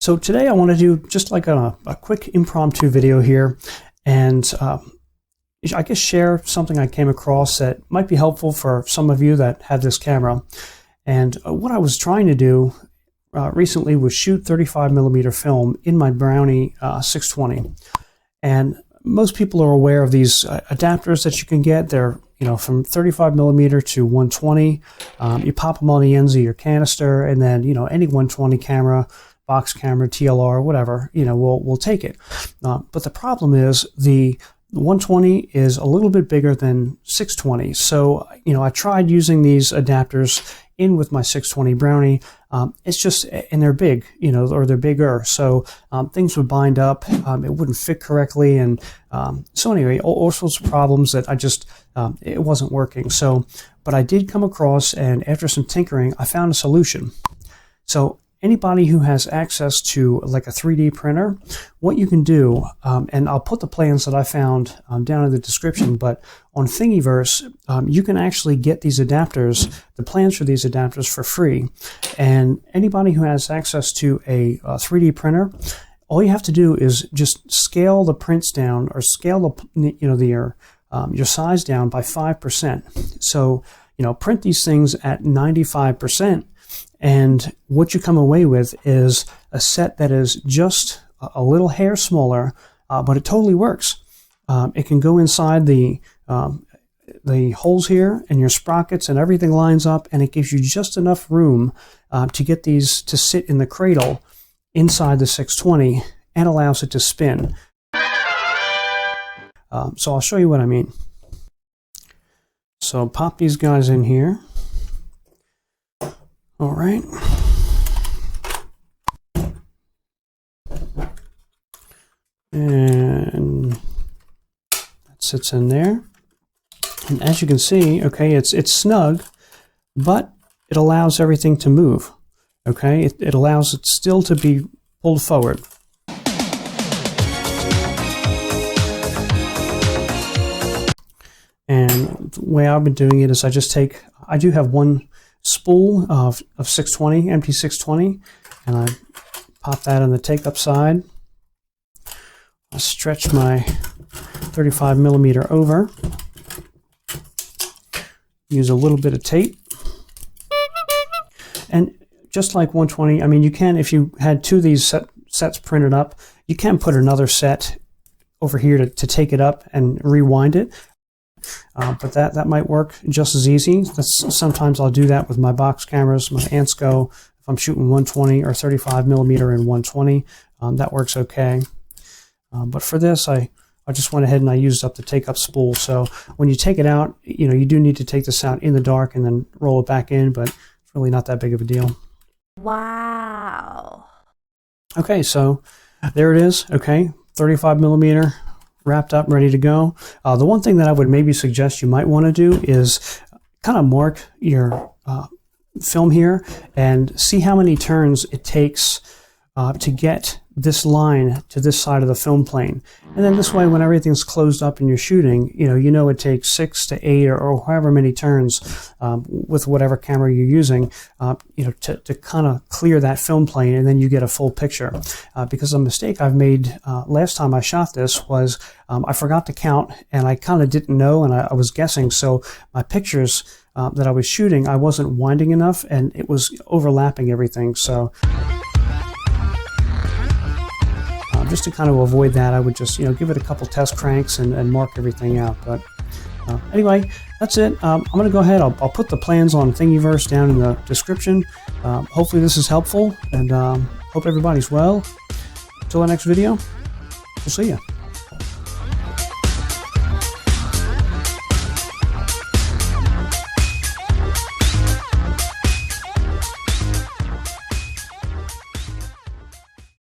So today I want to do just like a quick impromptu video here, and I guess share something I came across that might be helpful for some of you that have this camera. And what I was trying to do recently was shoot 35mm film in my Brownie 620. And most people are aware of these adapters that you can get. They're from 35mm to 120. You pop them on the ends of your canister, and then any 120 camera, box camera, TLR, whatever, we'll take it. But the problem is the 120 is a little bit bigger than 620. So, I tried using these adapters in with my 620 Brownie. It's just, and they're big, or they're bigger. So things would bind up, it wouldn't fit correctly. And so anyway, all sorts of problems that I just, it wasn't working. So, but I did come across, and after some tinkering, I found a solution. So anybody who has access to like a 3D printer, what you can do, and I'll put the plans that I found down in the description, but on Thingiverse, you can actually get these adapters, the plans for these adapters for free. And anybody who has access to a 3D printer, all you have to do is just scale the prints down, or scale the your size down by 5%. So, print these things at 95%. And what you come away with is a set that is just a little hair smaller, but it totally works. It can go inside the holes here, and your sprockets and everything lines up, and it gives you just enough room to get these to sit in the cradle inside the 620, and allows it to spin. So I'll show you what I mean. So pop these guys in here. All right. And that sits in there. And as you can see, okay, it's snug, but it allows everything to move. Okay, it allows it still to be pulled forward. And the way I've been doing it is I do have one spool of 620, empty 620, and I pop that on the take-up side. I stretch my 35mm over, use a little bit of tape, and just like 120, I mean, you can, if you had two of these sets printed up, you can put another set over here to take it up and rewind it. But that might work just as easy. Sometimes I'll do that with my box cameras, my Ansco. If I'm shooting 120 or 35mm in 120, that works okay. But for this, I just went ahead and I used up the take-up spool. So when you take it out, you do need to take this out in the dark and then roll it back in, but it's really not that big of a deal. Wow. Okay, so there it is. Okay, 35mm. Wrapped up, ready to go. The one thing that I would maybe suggest you might want to do is kind of mark your film here and see how many turns it takes to get this line to this side of the film plane. And then this way, when everything's closed up and you're shooting, it takes 6 to 8 or however many turns with whatever camera you're using, to kind of clear that film plane, and then you get a full picture. Because a mistake I've made last time I shot this was I forgot to count, and I kind of didn't know, and I was guessing. So my pictures that I was shooting, I wasn't winding enough, and it was overlapping everything. So just to kind of avoid that, I would just give it a couple test cranks and mark everything out. But anyway, that's it. I'm going to go ahead. I'll put the plans on Thingiverse down in the description. Hopefully this is helpful, and hope everybody's well. Until the next video, we'll see you.